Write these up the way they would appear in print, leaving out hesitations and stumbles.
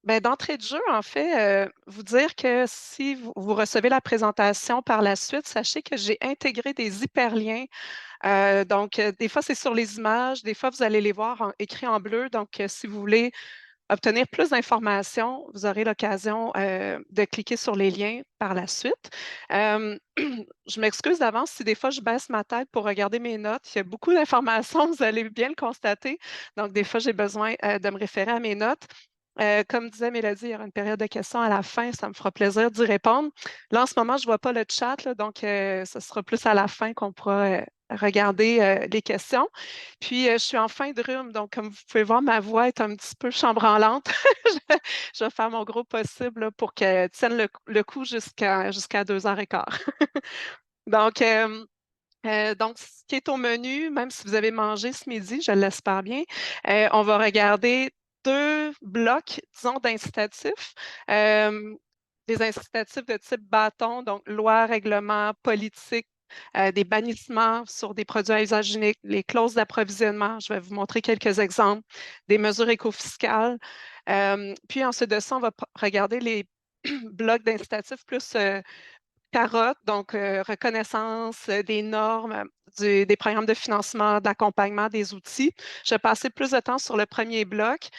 Ben, d'entrée de jeu, en fait, vous dire que si vous recevez la présentation par la suite, sachez que j'ai intégré des hyperliens. Donc, des fois, c'est sur les images, des fois, vous allez les voir écrits en bleu. Donc, si vous voulez obtenir plus d'informations, vous aurez l'occasion de cliquer sur les liens par la suite. Euh, je m'excuse d'avance si des fois je baisse ma tête pour regarder mes notes. Il y a beaucoup d'informations, vous allez bien le constater. Donc, des fois, j'ai besoin de me référer à mes notes. Comme disait Mélodie, il y aura une période de questions à la fin. Ça me fera plaisir d'y répondre. Là, en ce moment, je ne vois pas le chat, là, donc ce sera plus à la fin qu'on pourra regarder les questions. Puis, je suis en fin de rhume, donc comme vous pouvez voir, ma voix est un petit peu chambranlante. Je, je vais faire mon gros possible là, pour qu'elle tienne le coup jusqu'à 2h15. Donc, ce qui est au menu, même si vous avez mangé ce midi, je l'espère bien, on va regarder deux blocs, disons, d'incitatifs. Euh, des incitatifs de type bâton, donc loi, règlement, politique, des bannissements sur des produits à usage unique, les clauses d'approvisionnement. Je vais vous montrer quelques exemples, des mesures écofiscales. Puis ensuite de ça, on va regarder les blocs d'incitatifs plus carotte, donc reconnaissance des normes, des programmes de financement, d'accompagnement, des outils. Je vais passer plus de temps sur le premier bloc.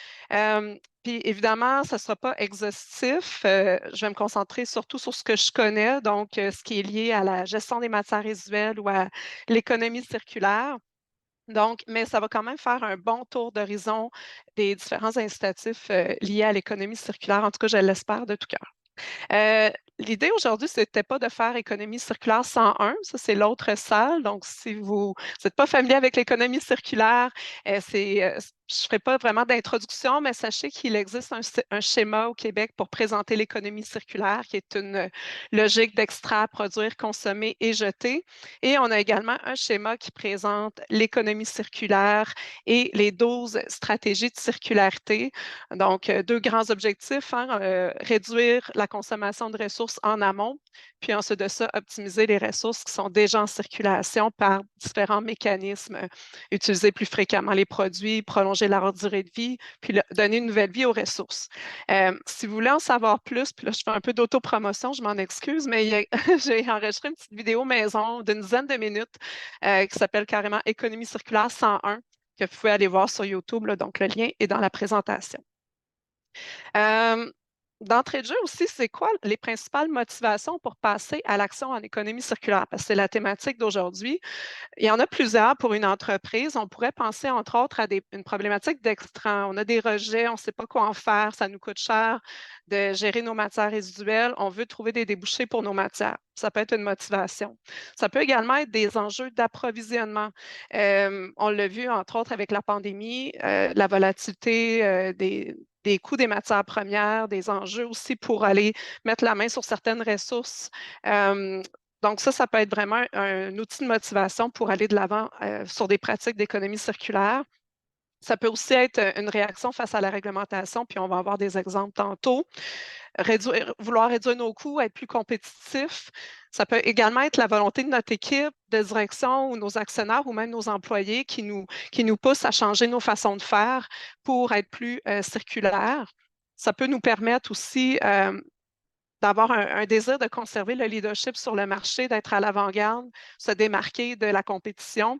Puis évidemment, ça ne sera pas exhaustif. Je vais me concentrer surtout sur ce que je connais, donc ce qui est lié à la gestion des matières résiduelles ou à l'économie circulaire. Donc, mais ça va quand même faire un bon tour d'horizon des différents incitatifs liés à l'économie circulaire. En tout cas, je l'espère de tout cœur. L'idée aujourd'hui, c'était pas de faire économie circulaire 101, ça c'est l'autre salle. Donc, si vous n'êtes pas familier avec l'économie circulaire, je ne ferai pas vraiment d'introduction, mais sachez qu'il existe un schéma au Québec pour présenter l'économie circulaire, qui est une logique d'extraire, produire, consommer et jeter. Et on a également un schéma qui présente l'économie circulaire et les 12 stratégies de circularité. Donc, deux grands objectifs, hein, réduire la consommation de ressources en amont, puis ensuite de ça, optimiser les ressources qui sont déjà en circulation par différents mécanismes, utiliser plus fréquemment les produits, prolonger leur durée de vie, puis donner une nouvelle vie aux ressources. Si vous voulez en savoir plus, puis là, je fais un peu d'autopromotion, je m'en excuse, mais j'ai enregistré une petite vidéo maison d'une dizaine de minutes qui s'appelle carrément Économie circulaire 101 que vous pouvez aller voir sur YouTube, là, donc le lien est dans la présentation. Euh, D'entrée de jeu aussi, c'est quoi les principales motivations pour passer à l'action en économie circulaire? Parce que c'est la thématique d'aujourd'hui. Il y en a plusieurs pour une entreprise. On pourrait penser, entre autres, à une problématique d'extra. On a des rejets, on ne sait pas quoi en faire, ça nous coûte cher de gérer nos matières résiduelles. On veut trouver des débouchés pour nos matières. Ça peut être une motivation. Ça peut également être des enjeux d'approvisionnement. On l'a vu, entre autres, avec la pandémie, la volatilité des coûts des matières premières, des enjeux aussi pour aller mettre la main sur certaines ressources. Euh, donc, ça peut être vraiment un outil de motivation pour aller de l'avant sur des pratiques d'économie circulaire. Ça peut aussi être une réaction face à la réglementation, puis on va avoir des exemples tantôt. Vouloir réduire nos coûts, être plus compétitif. Ça peut également être la volonté de notre équipe de direction ou nos actionnaires ou même nos employés qui nous poussent à changer nos façons de faire pour être plus circulaires. Ça peut nous permettre aussi d'avoir un désir de conserver le leadership sur le marché, d'être à l'avant-garde, se démarquer de la compétition.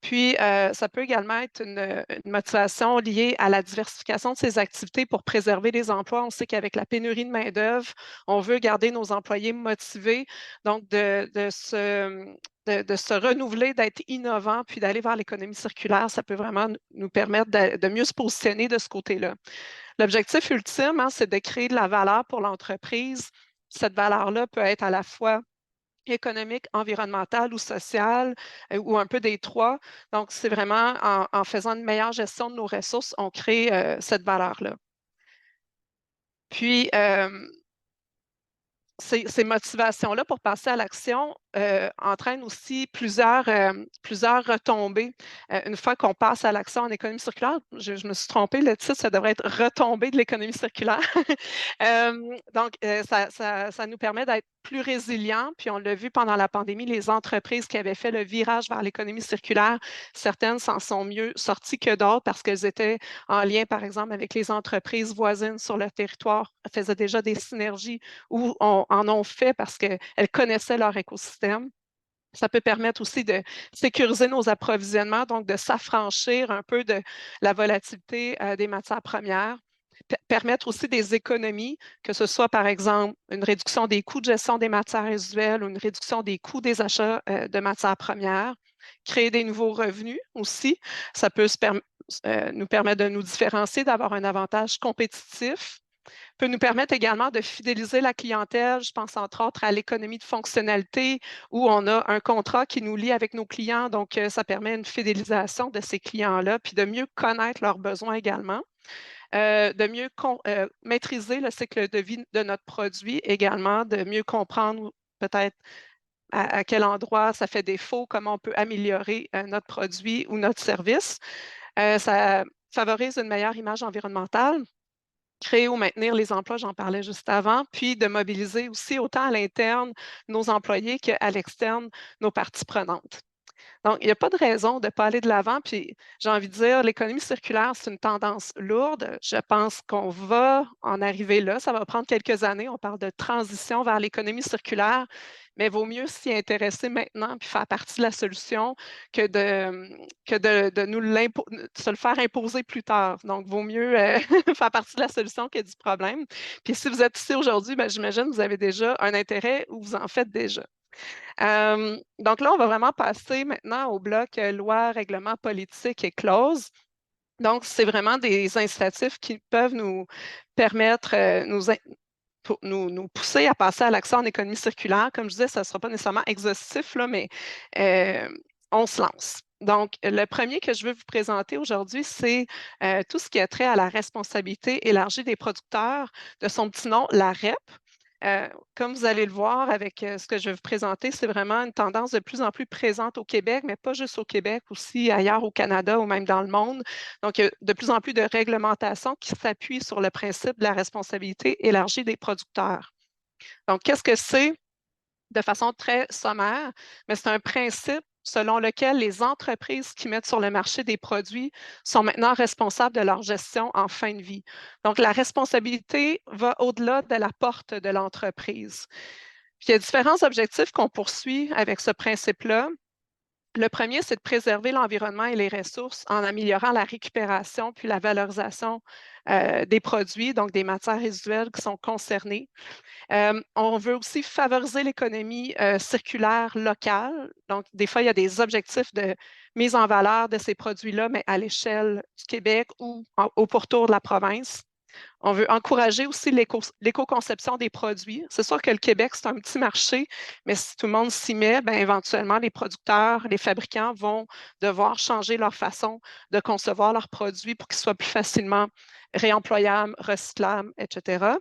Puis, ça peut également être une motivation liée à la diversification de ses activités pour préserver les emplois. On sait qu'avec la pénurie de main-d'œuvre, on veut garder nos employés motivés, donc de se renouveler, d'être innovant, puis d'aller vers l'économie circulaire. Ça peut vraiment nous permettre de mieux se positionner de ce côté-là. L'objectif ultime, hein, c'est de créer de la valeur pour l'entreprise. Cette valeur-là peut être à la fois économique, environnementale ou sociale, ou un peu des trois. Donc, c'est vraiment en faisant une meilleure gestion de nos ressources, on crée cette valeur-là. Puis, ces motivations-là pour passer à l'action entraînent aussi plusieurs retombées. Une fois qu'on passe à l'action en économie circulaire, je me suis trompée, le titre, ça devrait être Retombées de l'économie circulaire. Donc, ça nous permet d'être plus résilients. Puis on l'a vu pendant la pandémie, les entreprises qui avaient fait le virage vers l'économie circulaire, certaines s'en sont mieux sorties que d'autres parce qu'elles étaient en lien, par exemple, avec les entreprises voisines sur le territoire, faisaient déjà des synergies ou en ont fait parce qu'elles connaissaient leur écosystème. Ça peut permettre aussi de sécuriser nos approvisionnements, donc de s'affranchir un peu de la volatilité des matières premières. Permettre aussi des économies, que ce soit par exemple une réduction des coûts de gestion des matières résiduelles ou une réduction des coûts des achats de matières premières. Créer des nouveaux revenus aussi, ça peut nous permettre de nous différencier, d'avoir un avantage compétitif peut nous permettre également de fidéliser la clientèle. Je pense entre autres à l'économie de fonctionnalité où on a un contrat qui nous lie avec nos clients. Donc, ça permet une fidélisation de ces clients-là, puis de mieux connaître leurs besoins également. De mieux maîtriser le cycle de vie de notre produit également, de mieux comprendre peut-être à quel endroit ça fait défaut, comment on peut améliorer notre produit ou notre service. Ça favorise une meilleure image environnementale créer ou maintenir les emplois, j'en parlais juste avant, puis de mobiliser aussi autant à l'interne nos employés qu'à l'externe nos parties prenantes. Donc, il n'y a pas de raison de ne pas aller de l'avant. Puis, j'ai envie de dire, l'économie circulaire, c'est une tendance lourde. Je pense qu'on va en arriver là. Ça va prendre quelques années. On parle de transition vers l'économie circulaire, mais il vaut mieux s'y intéresser maintenant puis faire partie de la solution que de se le faire imposer plus tard. Donc, il vaut mieux faire partie de la solution que du problème. Puis, si vous êtes ici aujourd'hui, ben, j'imagine que vous avez déjà un intérêt ou vous en faites déjà. Donc là, on va vraiment passer maintenant au bloc loi, règlement, politique et clauses. Donc, c'est vraiment des incitatifs qui peuvent nous permettre, nous pousser à passer à l'action en économie circulaire. Comme je disais, ça ne sera pas nécessairement exhaustif, là, mais euh, on se lance. Donc, le premier que je veux vous présenter aujourd'hui, c'est tout ce qui a trait à la responsabilité élargie des producteurs, de son petit nom, la REP. Comme vous allez le voir avec ce que je vais vous présenter, c'est vraiment une tendance de plus en plus présente au Québec, mais pas juste au Québec, aussi ailleurs au Canada ou même dans le monde. Donc, il y a de plus en plus de réglementations qui s'appuient sur le principe de la responsabilité élargie des producteurs. Donc, qu'est-ce que c'est? De façon très sommaire, mais c'est un principe selon lequel les entreprises qui mettent sur le marché des produits sont maintenant responsables de leur gestion en fin de vie. Donc, la responsabilité va au-delà de la porte de l'entreprise. Puis, il y a différents objectifs qu'on poursuit avec ce principe-là. Le premier, c'est de préserver l'environnement et les ressources en améliorant la récupération puis la valorisation des produits, donc des matières résiduelles qui sont concernées. On veut aussi favoriser l'économie circulaire locale. Donc, des fois, il y a des objectifs de mise en valeur de ces produits-là, mais à l'échelle du Québec ou au pourtour de la province. On veut encourager aussi l'éco-conception des produits. C'est sûr que le Québec, c'est un petit marché, mais si tout le monde s'y met, bien, éventuellement, les producteurs, les fabricants vont devoir changer leur façon de concevoir leurs produits pour qu'ils soient plus facilement réemployables, recyclables, etc.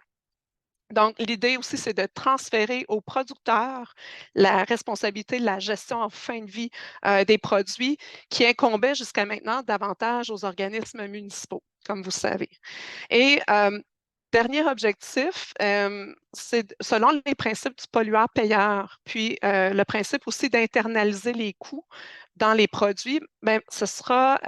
Donc, l'idée aussi, c'est de transférer aux producteurs la responsabilité de la gestion en fin de vie des produits qui incombait jusqu'à maintenant davantage aux organismes municipaux, comme vous savez. Et dernier objectif, c'est selon les principes du pollueur-payeur, puis le principe aussi d'internaliser les coûts dans les produits, bien, ce sera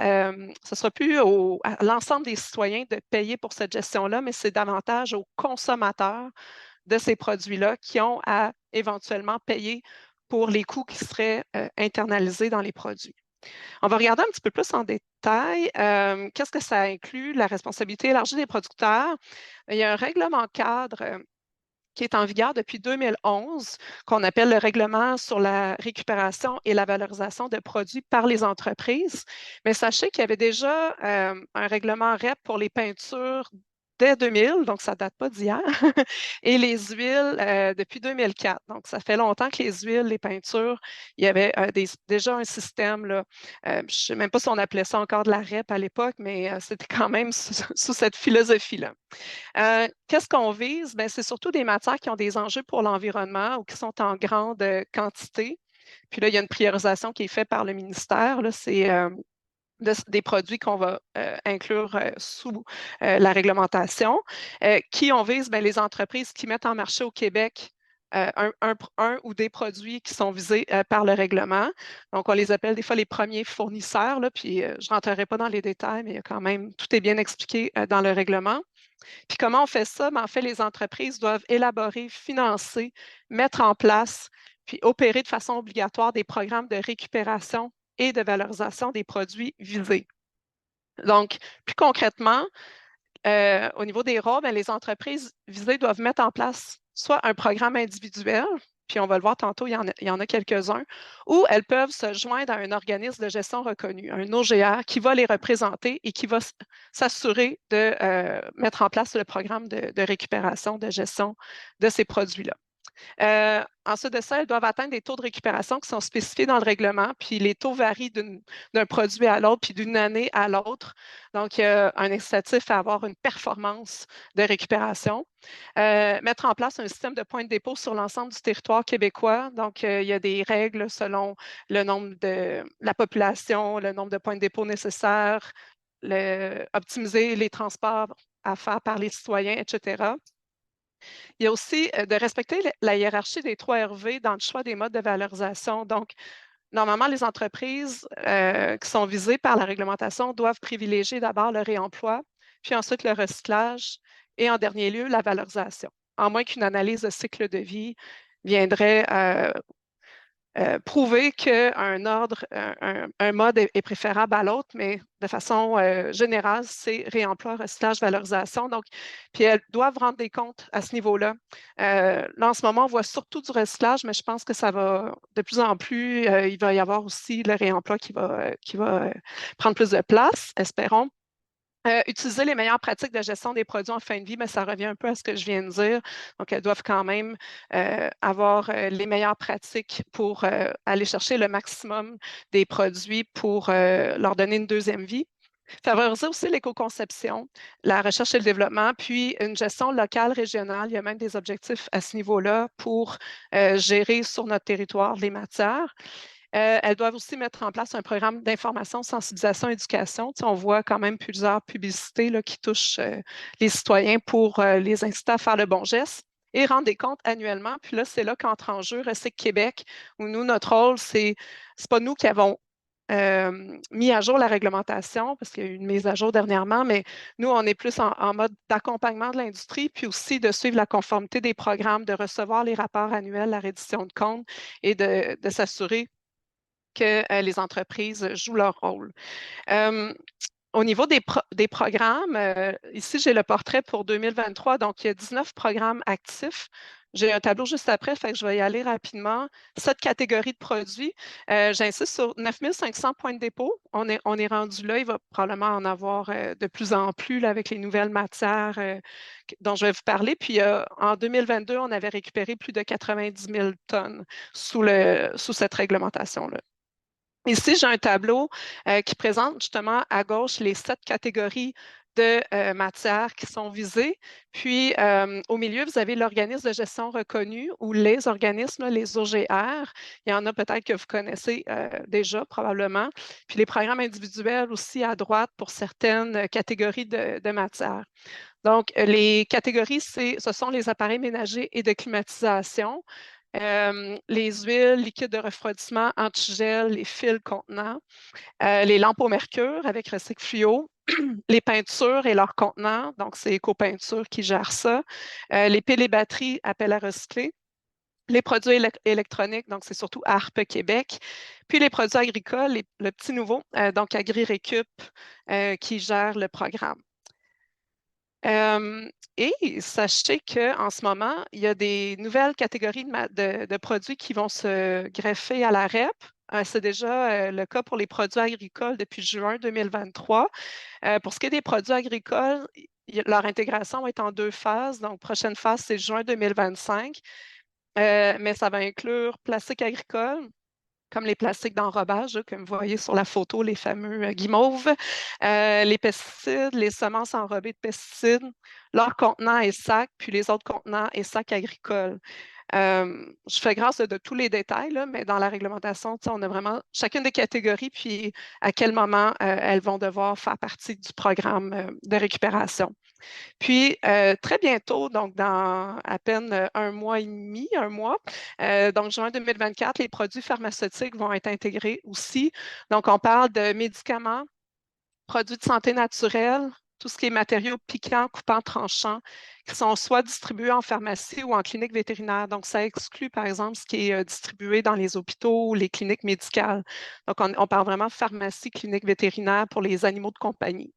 plus à l'ensemble des citoyens de payer pour cette gestion-là, mais c'est davantage aux consommateurs de ces produits-là qui ont à éventuellement payer pour les coûts qui seraient internalisés dans les produits. On va regarder un petit peu plus en détail. Qu'est-ce que ça inclut, la responsabilité élargie des producteurs? Il y a un règlement cadre qui est en vigueur depuis 2011, qu'on appelle le règlement sur la récupération et la valorisation de produits par les entreprises. Mais sachez qu'il y avait déjà un règlement REP pour les peintures dès 2000, donc ça ne date pas d'hier, et les huiles depuis 2004. Donc, ça fait longtemps que les huiles, les peintures, il y avait déjà un système, là, je ne sais même pas si on appelait ça encore de la REP à l'époque, mais c'était quand même sous cette philosophie-là. Qu'est-ce qu'on vise? Ben, c'est surtout des matières qui ont des enjeux pour l'environnement ou qui sont en grande quantité. Puis là, il y a une priorisation qui est faite par le ministère. Là, c'est des produits qu'on va inclure sous la réglementation. Qui on vise? Ben, les entreprises qui mettent en marché au Québec un ou des produits qui sont visés par le règlement. Donc, on les appelle des fois les premiers fournisseurs, là, puis je ne rentrerai pas dans les détails, mais il y a quand même, tout est bien expliqué dans le règlement. Puis comment on fait ça? Ben, en fait, les entreprises doivent élaborer, financer, mettre en place, puis opérer de façon obligatoire des programmes de récupération et de valorisation des produits visés. Donc, plus concrètement, au niveau des rôles, ben, les entreprises visées doivent mettre en place soit un programme individuel, puis on va le voir tantôt, il y en a quelques-uns, ou elles peuvent se joindre à un organisme de gestion reconnu, un OGR, qui va les représenter et qui va s'assurer de mettre en place le programme de récupération, de gestion de ces produits-là. Ensuite de ça, elles doivent atteindre des taux de récupération qui sont spécifiés dans le règlement, puis les taux varient d'un produit à l'autre, puis d'une année à l'autre. Donc, il y a un incitatif à avoir une performance de récupération. Mettre en place un système de points de dépôt sur l'ensemble du territoire québécois. Donc, il y a des règles selon le nombre de la population, le nombre de points de dépôt nécessaires, optimiser les transports à faire par les citoyens, etc. Il y a aussi de respecter la hiérarchie des 3 RV dans le choix des modes de valorisation. Donc, normalement, les entreprises qui sont visées par la réglementation doivent privilégier d'abord le réemploi, puis ensuite le recyclage et en dernier lieu, la valorisation. En moins qu'une analyse de cycle de vie viendrait prouver qu'un ordre, un mode est préférable à l'autre, mais de façon générale, c'est réemploi, recyclage, valorisation. Donc, puis elles doivent rendre des comptes à ce niveau-là. Là, en ce moment, on voit surtout du recyclage, mais je pense que ça va de plus en plus, il va y avoir aussi le réemploi qui va prendre plus de place, espérons. Utiliser les meilleures pratiques de gestion des produits en fin de vie, mais ça revient un peu à ce que je viens de dire. Donc, elles doivent quand même avoir les meilleures pratiques pour aller chercher le maximum des produits pour leur donner une deuxième vie. Favoriser aussi l'éco-conception, la recherche et le développement, puis une gestion locale, régionale. Il y a même des objectifs à ce niveau-là pour gérer sur notre territoire les matières. Elles doivent aussi mettre en place un programme d'information, sensibilisation, éducation. Tu sais, on voit quand même plusieurs publicités là, qui touchent les citoyens pour les inciter à faire le bon geste et rendre des comptes annuellement. Puis là, c'est là qu'entre en jeu Recyc Québec, où nous, notre rôle, c'est pas nous qui avons mis à jour la réglementation, parce qu'il y a eu une mise à jour dernièrement, mais nous, on est plus en mode d'accompagnement de l'industrie, puis aussi de suivre la conformité des programmes, de recevoir les rapports annuels, la reddition de comptes et de s'assurer que les entreprises jouent leur rôle. Euh, Au niveau des programmes, ici, j'ai le portrait pour 2023. Donc, il y a 19 programmes actifs. J'ai un tableau juste après, fait que je vais y aller rapidement. 7 catégories de produits. J'insiste sur 9 500 points de dépôt. On est rendu là. Il va probablement en avoir de plus en plus là, avec les nouvelles matières dont je vais vous parler. Puis, en 2022, on avait récupéré plus de 90 000 tonnes sous cette réglementation-là. Ici, j'ai un tableau qui présente justement à gauche les 7 catégories de matières qui sont visées. Puis, au milieu, vous avez l'organisme de gestion reconnu ou les organismes, les OGR. Il y en a peut-être que vous connaissez déjà, probablement. Puis, les programmes individuels aussi à droite pour certaines catégories de matières. Donc, les catégories, ce sont les appareils ménagers et de climatisation, les huiles, liquides de refroidissement, antigel, les fils contenants, les lampes au mercure avec recycle fluo, les peintures et leurs contenants, donc c'est Éco-Peinture qui gère ça, les piles et batteries, appel à recycler, les produits électroniques, donc c'est surtout ARP Québec, puis les produits agricoles, le petit nouveau, donc AgriRécup qui gère le programme. Et sachez qu'en ce moment, il y a des nouvelles catégories de produits qui vont se greffer à la REP. C'est déjà le cas pour les produits agricoles depuis juin 2023. Pour ce qui est des produits agricoles, leur intégration va être en 2 phases. Donc, prochaine phase, c'est juin 2025. Mais ça va inclure plastique agricole, comme les plastiques d'enrobage, comme vous voyez sur la photo, les fameux guimauves, les pesticides, les semences enrobées de pesticides, leurs contenants et sacs, puis les autres contenants et sacs agricoles. Je fais grâce de tous les détails, là, mais dans la réglementation, on a vraiment chacune des catégories, puis à quel moment elles vont devoir faire partie du programme de récupération. Puis, très bientôt, donc dans à peine un mois et demi, un mois, donc juin 2024, les produits pharmaceutiques vont être intégrés aussi. Donc, on parle de médicaments, produits de santé naturelle, tout ce qui est matériaux piquants, coupants, tranchants, qui sont soit distribués en pharmacie ou en clinique vétérinaire. Donc, ça exclut, par exemple, ce qui est distribué dans les hôpitaux ou les cliniques médicales. Donc, on parle vraiment de pharmacie, clinique vétérinaire pour les animaux de compagnie.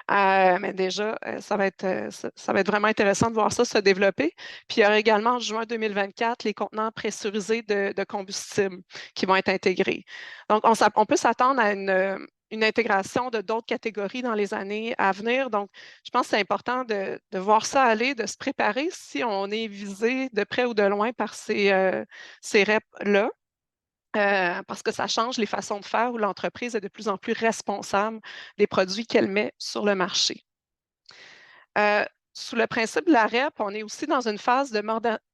Mais déjà, ça va être vraiment intéressant de voir ça se développer. Puis il y aura également en juin 2024 les contenants pressurisés de combustible qui vont être intégrés. Donc, on peut s'attendre à une intégration de d'autres catégories dans les années à venir. Donc, je pense que c'est important de voir ça aller, de se préparer si on est visé de près ou de loin par ces REP-là. Parce que ça change les façons de faire où l'entreprise est de plus en plus responsable des produits qu'elle met sur le marché. Euh, Sous le principe de la REP, on est aussi dans une phase de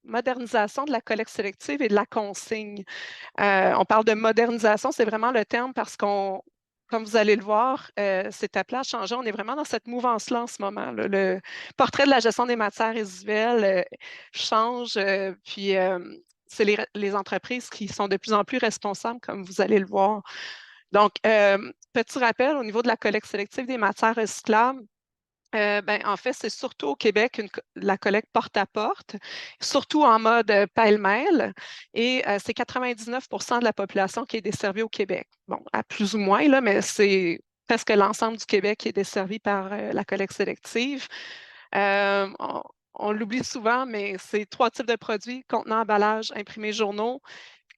modernisation de la collecte sélective et de la consigne. On parle de modernisation, c'est vraiment le terme parce comme vous allez le voir, c'est appelé à changer. On est vraiment dans cette mouvance-là en ce moment, là. Le portrait de la gestion des matières résiduelles change, puis c'est les entreprises qui sont de plus en plus responsables, comme vous allez le voir. Donc, petit rappel au niveau de la collecte sélective des matières recyclables. En fait, c'est surtout au Québec la collecte porte-à-porte, surtout en mode pêle-mêle, et c'est 99 de la population qui est desservie au Québec. Bon, à plus ou moins, là, mais c'est presque l'ensemble du Québec qui est desservi par la collecte sélective. On l'oublie souvent, mais c'est 3 types de produits, contenants, emballages, imprimés, journaux,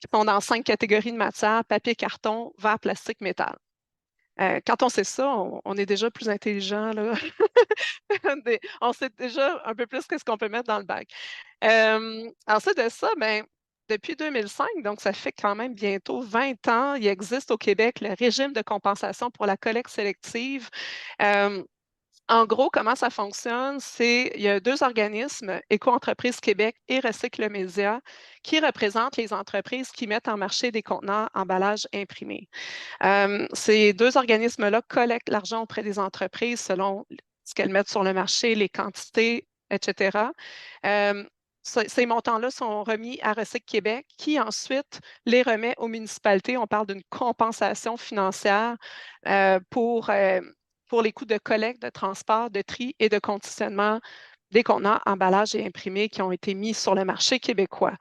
qui sont dans 5 catégories de matières, papier, carton, verre, plastique, métal. Quand on sait ça, on est déjà plus intelligent, là. On sait déjà un peu plus qu'est-ce qu'on peut mettre dans le bac. Ensuite de ça, ben, depuis 2005, donc ça fait quand même bientôt 20 ans, il existe au Québec le régime de compensation pour la collecte sélective. Euh, En gros, comment ça fonctionne? Il y a 2 organismes, Éco-entreprise Québec et Recycle Média, qui représentent les entreprises qui mettent en marché des contenants emballages imprimés. Ces 2 organismes-là collectent l'argent auprès des entreprises selon ce qu'elles mettent sur le marché, les quantités, etc. Euh, Ces montants-là sont remis à Recycle Québec, qui ensuite les remet aux municipalités. On parle d'une compensation financière pour les coûts de collecte, de transport, de tri et de conditionnement des contenants, emballages et imprimés qui ont été mis sur le marché québécois.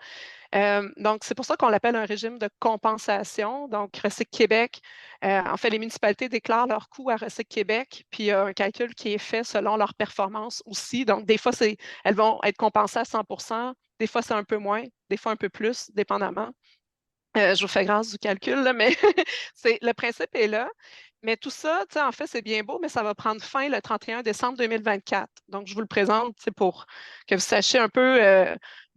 Donc, c'est pour ça qu'on l'appelle un régime de compensation. Donc, Recycle Québec, en fait, les municipalités déclarent leurs coûts à Recycle Québec, puis il y a un calcul qui est fait selon leur performance aussi. Donc, des fois, elles vont être compensées à 100 des fois, c'est un peu moins, des fois un peu plus, dépendamment. Je vous fais grâce du calcul, là, mais le principe est là. Mais tout ça, en fait, c'est bien beau, mais ça va prendre fin le 31 décembre 2024. Donc, je vous le présente pour que vous sachiez un peu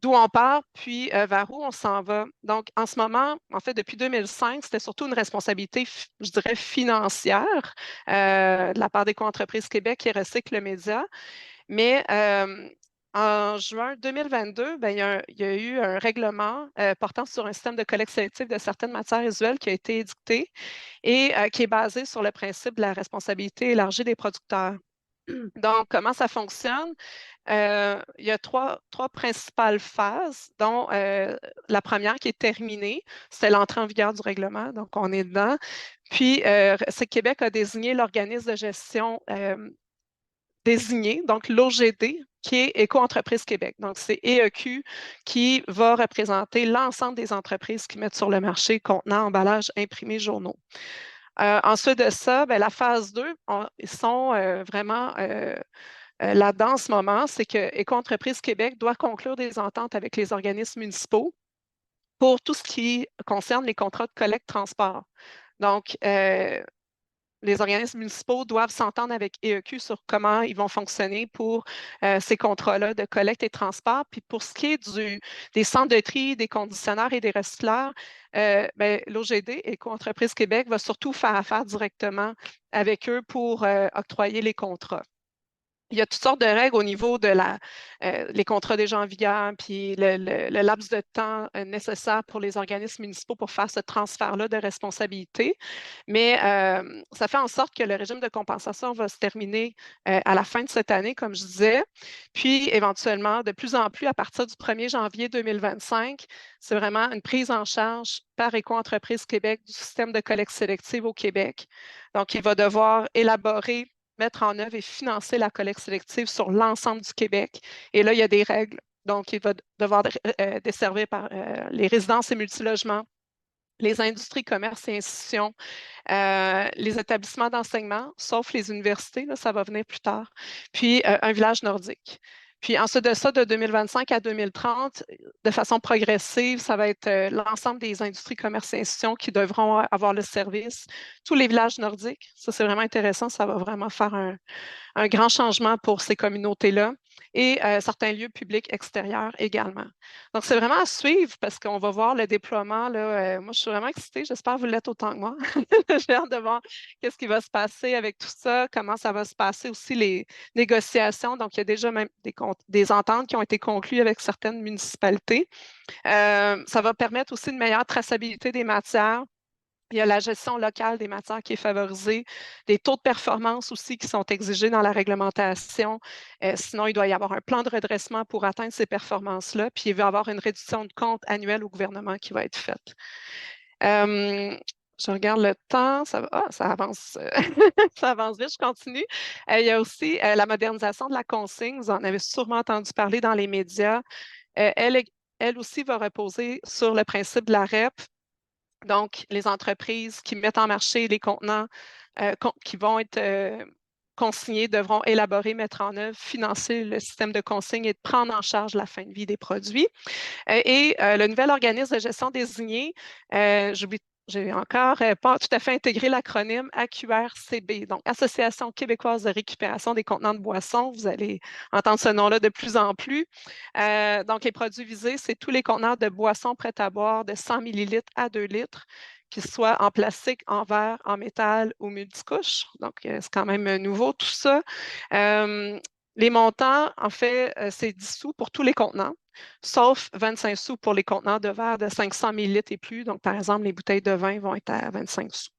d'où on part, puis vers où on s'en va. Donc, en ce moment, en fait, depuis 2005, c'était surtout une responsabilité, je dirais, financière de la part des co-entreprises Québec qui recyclent le média. Mais en juin 2022, ben, il y a eu un règlement portant sur un système de collecte sélective de certaines matières résiduelles qui a été édicté et qui est basé sur le principe de la responsabilité élargie des producteurs. Donc, comment ça fonctionne? Il y a trois principales phases, dont la première qui est terminée, c'est l'entrée en vigueur du règlement, donc on est dedans. Puis, Québec a désigné l'organisme de gestion désigné, donc l'OGD, qui est Éco-entreprise Québec. Donc, c'est EEQ qui va représenter l'ensemble des entreprises qui mettent sur le marché contenants, emballages, imprimés, journaux. Ensuite de ça, ben, la phase 2, ils sont vraiment là-dedans en ce moment, c'est que Éco-entreprise Québec doit conclure des ententes avec les organismes municipaux pour tout ce qui concerne les contrats de collecte-transport. Donc, les organismes municipaux doivent s'entendre avec EEQ sur comment ils vont fonctionner pour ces contrats-là de collecte et de transport. Puis pour ce qui est des centres de tri, des conditionneurs et des recycleurs, l'OGD, Éco-entreprise Québec, va surtout faire affaire directement avec eux pour octroyer les contrats. Il y a toutes sortes de règles au niveau de les contrats déjà en vigueur, puis le laps de temps nécessaire pour les organismes municipaux pour faire ce transfert-là de responsabilité. Mais ça fait en sorte que le régime de compensation va se terminer à la fin de cette année, comme je disais. Puis, éventuellement, de plus en plus, à partir du 1er janvier 2025, c'est vraiment une prise en charge par Éco-entreprise Québec du système de collecte sélective au Québec. Donc, il va devoir élaborer, mettre en œuvre et financer la collecte sélective sur l'ensemble du Québec. Et là, il y a des règles. Donc, il va devoir desservir par les résidences et multilogements, les industries, commerces et institutions, les établissements d'enseignement, sauf les universités, là, ça va venir plus tard, puis un village nordique. Puis ensuite de ça, de 2025 à 2030, de façon progressive, ça va être l'ensemble des industries, commerces et institutions qui devront avoir le service. Tous les villages nordiques, ça c'est vraiment intéressant, ça va vraiment faire un grand changement pour ces communautés-là et certains lieux publics extérieurs également. Donc, c'est vraiment à suivre parce qu'on va voir le déploiement. Là, moi, je suis vraiment excitée. J'espère que vous l'êtes autant que moi. J'ai hâte de voir qu'est-ce qui va se passer avec tout ça, comment ça va se passer aussi les négociations. Donc, il y a déjà même des ententes qui ont été conclues avec certaines municipalités. Ça va permettre aussi une meilleure traçabilité des matières. Il y a la gestion locale des matières qui est favorisée, des taux de performance aussi qui sont exigés dans la réglementation. Sinon, il doit y avoir un plan de redressement pour atteindre ces performances-là, puis il va y avoir une réduction de compte annuelle au gouvernement qui va être faite. Euh, je regarde le temps, ça avance, ça avance vite, je continue. Il y a aussi la modernisation de la consigne, vous en avez sûrement entendu parler dans les médias. Elle aussi va reposer sur le principe de la REP. Donc, les entreprises qui mettent en marché les contenants qui vont être consignés devront élaborer, mettre en œuvre, financer le système de consigne et de prendre en charge la fin de vie des produits. Le nouvel organisme de gestion désigné, j'ai encore pas tout à fait intégré l'acronyme AQRCB, donc Association québécoise de récupération des contenants de boissons. Vous allez entendre ce nom-là de plus en plus. Donc, les produits visés, c'est tous les contenants de boissons prêtes à boire de 100 millilitres à 2 litres, qu'ils soient en plastique, en verre, en métal ou multicouche. Donc, c'est quand même nouveau tout ça. Euh, les montants, en fait, c'est 10 sous pour tous les contenants, sauf 25 sous pour les contenants de verre de 500 millilitres et plus. Donc, par exemple, les bouteilles de vin vont être à 25 sous.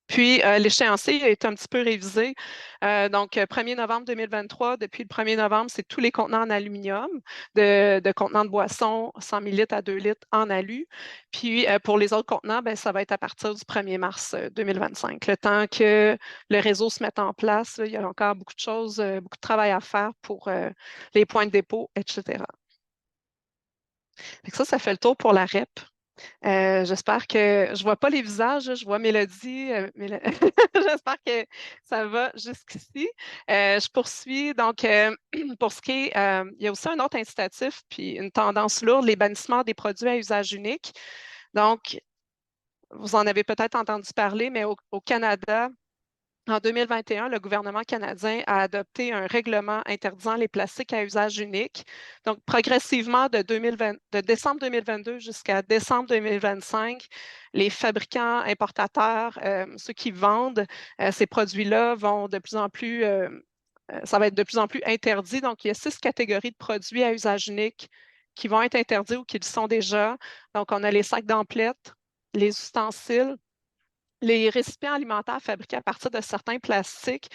Puis, l'échéancier a été un petit peu révisé. Donc, 1er novembre 2023, depuis le 1er novembre, c'est tous les contenants en aluminium, de contenants de boissons 100 millilitres à 2 litres en alu. Puis, pour les autres contenants, ben, ça va être à partir du 1er mars 2025. Le temps que le réseau se mette en place, là, il y a encore beaucoup de choses, beaucoup de travail à faire pour les points de dépôt, etc. Fait que ça fait le tour pour la REP. J'espère que je ne vois pas les visages, je vois Mélodie. J'espère que ça va jusqu'ici. Je poursuis. Donc, pour ce qui est, il y a aussi un autre incitatif, puis une tendance lourde, les bannissements des produits à usage unique. Donc, vous en avez peut-être entendu parler, mais au Canada, en 2021, le gouvernement canadien a adopté un règlement interdisant les plastiques à usage unique. Donc, progressivement, de décembre 2022 jusqu'à décembre 2025, les fabricants, importateurs, ceux qui vendent ces produits-là vont de plus en plus, ça va être de plus en plus interdit. Donc, il y a 6 catégories de produits à usage unique qui vont être interdits ou qui le sont déjà. Donc, on a les sacs d'emplettes, les ustensiles, les récipients alimentaires fabriqués à partir de certains plastiques.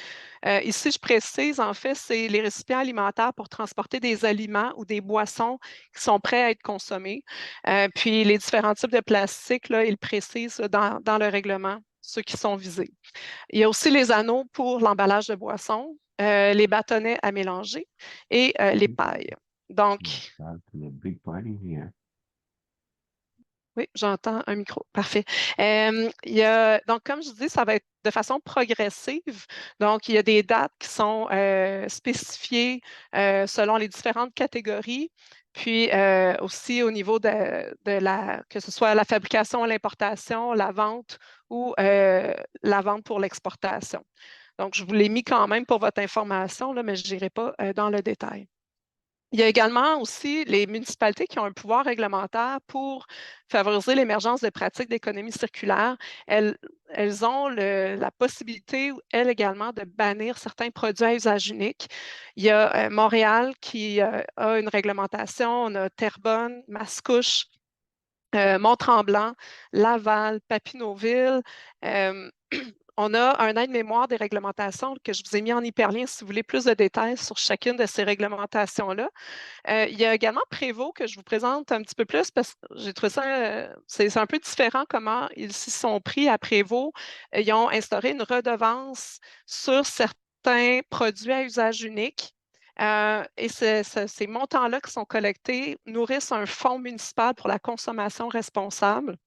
Ici, je précise, en fait, c'est les récipients alimentaires pour transporter des aliments ou des boissons qui sont prêts à être consommés. Puis les différents types de plastiques, là, ils précisent dans le règlement ceux qui sont visés. Il y a aussi les anneaux pour l'emballage de boissons, les bâtonnets à mélanger et les pailles. Donc, oui, j'entends un micro. Parfait. Donc, comme je dis, ça va être de façon progressive. Donc, il y a des dates qui sont spécifiées selon les différentes catégories. Puis aussi au niveau que ce soit la fabrication, l'importation, la vente ou la vente pour l'exportation. Donc, je vous l'ai mis quand même pour votre information, là, mais je n'irai pas dans le détail. Il y a également aussi les municipalités qui ont un pouvoir réglementaire pour favoriser l'émergence de pratiques d'économie circulaire. Elles ont la possibilité, elles également, de bannir certains produits à usage unique. Il y a Montréal qui a une réglementation, on a Terrebonne, Mascouche, Mont-Tremblant, Laval, Papineauville. Euh, on a un aide-mémoire des réglementations que je vous ai mis en hyperlien si vous voulez plus de détails sur chacune de ces réglementations-là. Il y a également Prévost que je vous présente un petit peu plus parce que j'ai trouvé ça, c'est un peu différent comment ils s'y sont pris à Prévost. Ils ont instauré une redevance sur certains produits à usage unique. Et ces montants-là qui sont collectés nourrissent un fonds municipal pour la consommation responsable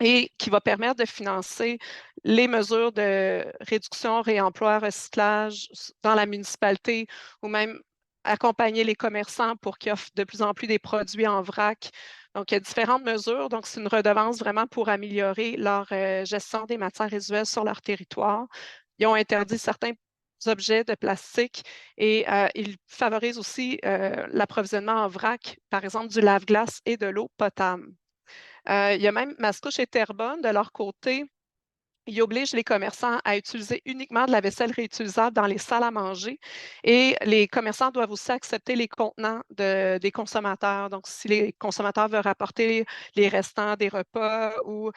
et qui va permettre de financer les mesures de réduction, réemploi, recyclage dans la municipalité ou même accompagner les commerçants pour qu'ils offrent de plus en plus des produits en vrac. Donc, il y a différentes mesures. Donc, c'est une redevance vraiment pour améliorer leur gestion des matières résiduelles sur leur territoire. Ils ont interdit certains objets de plastique et ils favorisent aussi l'approvisionnement en vrac, par exemple du lave-glace et de l'eau potable. Il y a même Mascouche et Terrebonne, de leur côté, ils obligent les commerçants à utiliser uniquement de la vaisselle réutilisable dans les salles à manger et les commerçants doivent aussi accepter les contenants des consommateurs. Donc, si les consommateurs veulent rapporter les restants des repas ou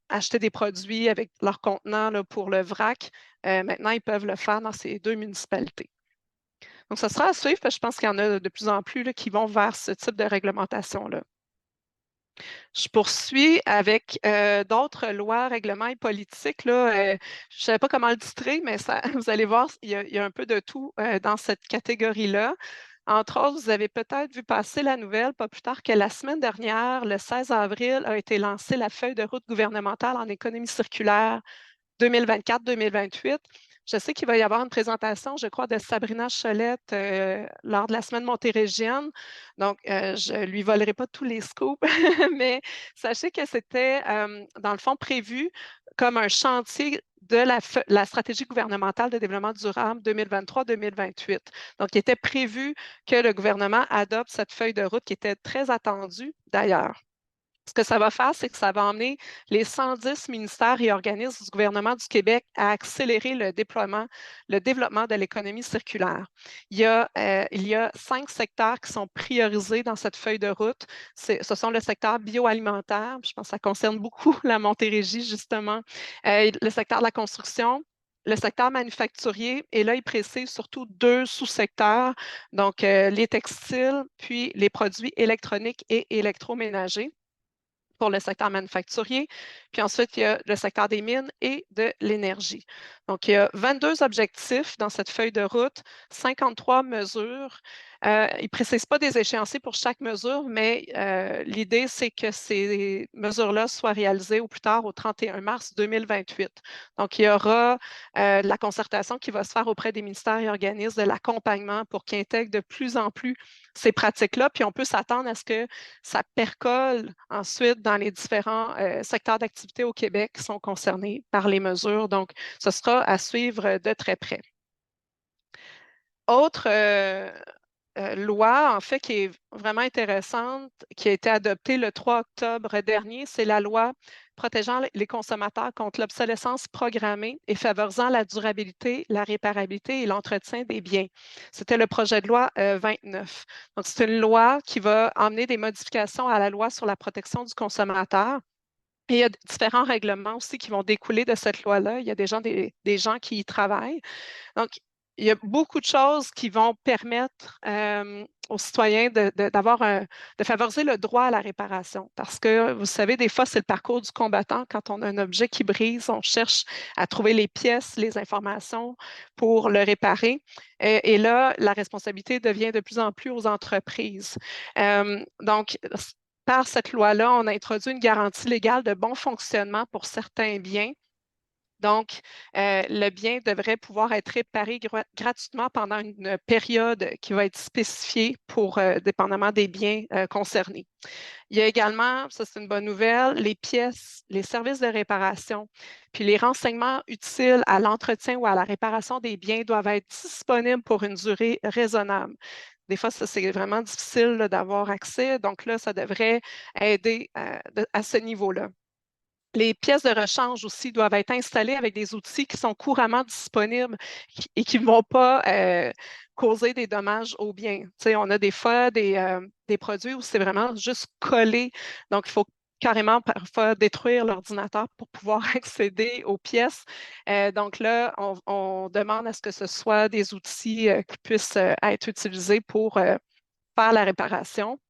acheter des produits avec leur contenant là, pour le vrac, maintenant, ils peuvent le faire dans ces deux municipalités. Donc, ça sera à suivre parce que je pense qu'il y en a de plus en plus là, qui vont vers ce type de réglementation-là. Je poursuis avec d'autres lois, règlements et politiques. Là, je ne savais pas comment le titrer, mais ça, vous allez voir, il y a un peu de tout dans cette catégorie-là. Entre autres, vous avez peut-être vu passer la nouvelle, pas plus tard que la semaine dernière, le 16 avril, a été lancée la feuille de route gouvernementale en économie circulaire 2024-2028. Je sais qu'il va y avoir une présentation, je crois, de Sabrina Cholette lors de la semaine montérégienne. Donc, je ne lui volerai pas tous les scoops, mais sachez que c'était, dans le fond, prévu comme un chantier de la stratégie gouvernementale de développement durable 2023-2028. Donc, il était prévu que le gouvernement adopte cette feuille de route qui était très attendue d'ailleurs. Ce que ça va faire, c'est que ça va emmener les 110 ministères et organismes du gouvernement du Québec à accélérer le déploiement, le développement de l'économie circulaire. Il y a 5 secteurs qui sont priorisés dans cette feuille de route. Ce sont le secteur bioalimentaire, je pense que ça concerne beaucoup la Montérégie, justement, le secteur de la construction, le secteur manufacturier, et là, il précise surtout 2 sous-secteurs, donc les textiles, puis les produits électroniques et électroménagers pour le secteur manufacturier. Puis ensuite, il y a le secteur des mines et de l'énergie. Donc, il y a 22 objectifs dans cette feuille de route, 53 mesures. Il ne précise pas des échéanciers pour chaque mesure, mais l'idée, c'est que ces mesures-là soient réalisées au plus tard au 31 mars 2028. Donc, il y aura de la concertation qui va se faire auprès des ministères et organismes, de l'accompagnement pour qu'ils intègrent de plus en plus ces pratiques-là. Puis, on peut s'attendre à ce que ça percole ensuite dans les différents secteurs d'activité au Québec qui sont concernés par les mesures. Donc, ce sera à suivre de très près. Autre loi, en fait, qui est vraiment intéressante, qui a été adoptée le 3 octobre dernier, c'est la loi protégeant les consommateurs contre l'obsolescence programmée et favorisant la durabilité, la réparabilité et l'entretien des biens. C'était le projet de loi 29. Donc, c'est une loi qui va emmener des modifications à la loi sur la protection du consommateur. Et il y a différents règlements aussi qui vont découler de cette loi-là. Il y a des gens qui y travaillent. Donc, il y a beaucoup de choses qui vont permettre aux citoyens de favoriser le droit à la réparation. Parce que, vous savez, des fois, c'est le parcours du combattant. Quand on a un objet qui brise, on cherche à trouver les pièces, les informations pour le réparer. Et là, la responsabilité devient de plus en plus aux entreprises. Donc, par cette loi-là, on a introduit une garantie légale de bon fonctionnement pour certains biens. Donc, le bien devrait pouvoir être réparé gratuitement pendant une période qui va être spécifiée pour, dépendamment des biens concernés. Il y a également, ça c'est une bonne nouvelle, les pièces, les services de réparation, puis les renseignements utiles à l'entretien ou à la réparation des biens doivent être disponibles pour une durée raisonnable. des fois, ça, c'est vraiment difficile là, d'avoir accès. Donc là, ça devrait aider à ce niveau-là. Les pièces de rechange aussi doivent être installées avec des outils qui sont couramment disponibles et qui ne vont pas causer des dommages aux biens. Tu sais, on a des fois des produits où c'est vraiment juste collé. Donc, il faut carrément parfois détruire l'ordinateur pour pouvoir accéder aux pièces. Donc là, on demande à ce que ce soit des outils qui puissent être utilisés pour faire la réparation.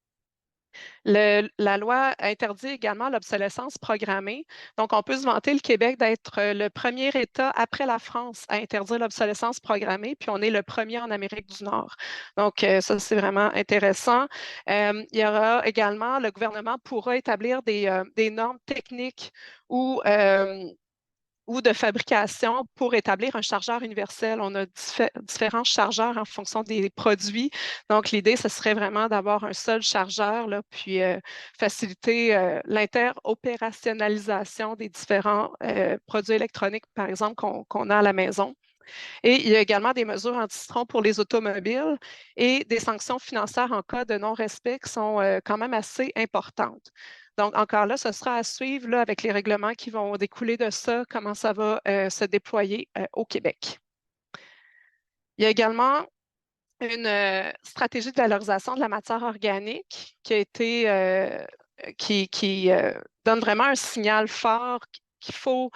La loi interdit également l'obsolescence programmée. Donc, on peut se vanter le Québec d'être le premier État après la France à interdire l'obsolescence programmée, puis on est le premier en Amérique du Nord. Donc, ça, c'est vraiment intéressant. Il y aura également, le gouvernement pourra établir des normes techniques ou de fabrication pour établir un chargeur universel. On a différents chargeurs en fonction des produits. Donc, l'idée, ce serait vraiment d'avoir un seul chargeur, là, puis faciliter l'interopérationnalisation des différents produits électroniques, par exemple, qu'on a à la maison. Et il y a également des mesures anti-citron pour les automobiles et des sanctions financières en cas de non-respect qui sont quand même assez importantes. Donc, encore là, ce sera à suivre là, avec les règlements qui vont découler de ça, comment ça va se déployer au Québec. Il y a également une stratégie de valorisation de la matière organique qui a été qui donne vraiment un signal fort qu'il faut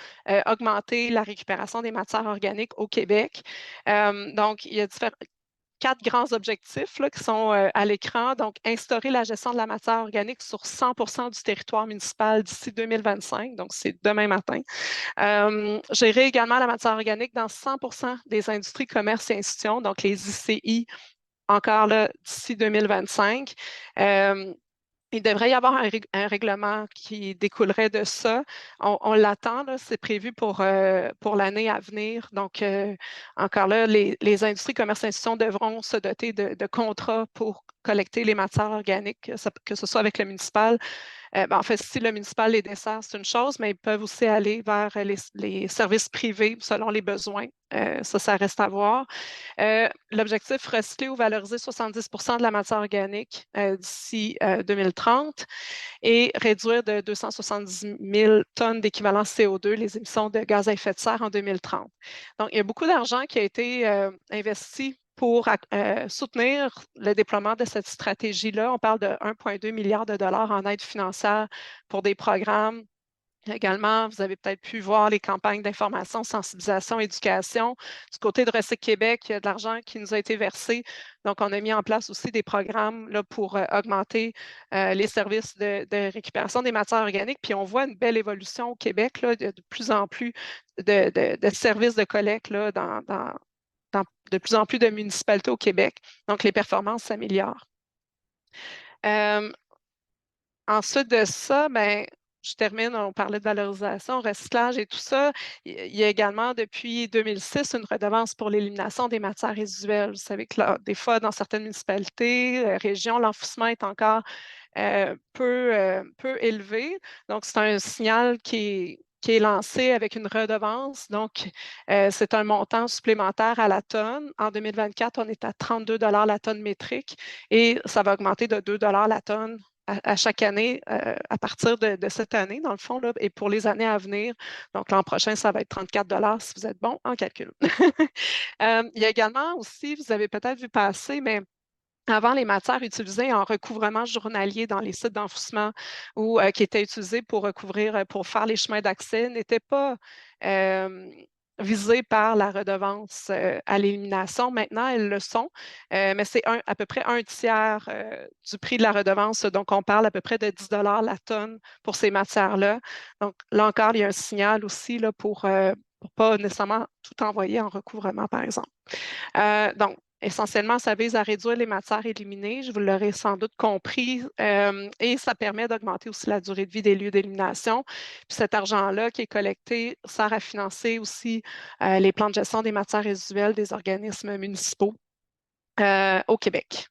augmenter la récupération des matières organiques au Québec. Donc, il y a quatre grands objectifs là, qui sont à l'écran. Donc, instaurer la gestion de la matière organique sur 100 du territoire municipal d'ici 2025. Donc, c'est demain matin. Gérer également la matière organique dans 100 des industries, commerces et institutions, donc les ICI, encore là, d'ici 2025. Il devrait y avoir un règlement qui découlerait de ça. On l'attend, là, c'est prévu pour l'année à venir. Donc, encore là, les industries, commerces et institutions devront se doter de contrats pour collecter les matières organiques, que ce soit avec le municipal. En fait, si le municipal les dessert, c'est une chose, mais ils peuvent aussi aller vers les services privés selon les besoins. Ça reste à voir. L'objectif, recycler ou valoriser 70 de la matière organique d'ici 2030 et réduire de 270 000 tonnes d'équivalent CO2 les émissions de gaz à effet de serre en 2030. Donc, il y a beaucoup d'argent qui a été investi pour soutenir le déploiement de cette stratégie-là. On parle de 1,2 milliard de dollars en aide financière pour des programmes. Également, vous avez peut-être pu voir les campagnes d'information, sensibilisation, éducation. Du côté de Recyc Québec, il y a de l'argent qui nous a été versé. Donc, on a mis en place aussi des programmes là, pour augmenter les services de récupération des matières organiques. Puis, on voit une belle évolution au Québec, là, de plus en plus de services de collecte là, dans de plus en plus de municipalités au Québec. Donc, les performances s'améliorent. Euh, Ensuite de ça, ben, je termine, on parlait de valorisation, recyclage et tout ça. Il y a également, depuis 2006, une redevance pour l'élimination des matières résiduelles. Vous savez que là, des fois, dans certaines municipalités, régions, l'enfouissement est encore peu élevé. Donc, c'est un signal qui est lancé avec une redevance. Donc, c'est un montant supplémentaire à la tonne. En 2024, on est à 32 la tonne métrique et ça va augmenter de 2 la tonne à chaque année à partir de cette année, dans le fond, là, et pour les années à venir. Donc, l'an prochain, ça va être 34 si vous êtes bon en calcul. Il y a également aussi, vous avez peut-être vu passer, mais avant, les matières utilisées en recouvrement journalier dans les sites d'enfouissement ou qui étaient utilisées pour recouvrir, pour faire les chemins d'accès n'étaient pas visées par la redevance à l'élimination. Maintenant, elles le sont, mais c'est à peu près un tiers du prix de la redevance. Donc, on parle à peu près de 10 la tonne pour ces matières-là. Donc, là encore, il y a un signal aussi là, pour pas nécessairement tout envoyer en recouvrement, par exemple. Donc, essentiellement, ça vise à réduire les matières éliminées, je vous l'aurais sans doute compris, et ça permet d'augmenter aussi la durée de vie des lieux d'élimination. Puis cet argent-là qui est collecté sert à financer aussi les plans de gestion des matières résiduelles des organismes municipaux au Québec.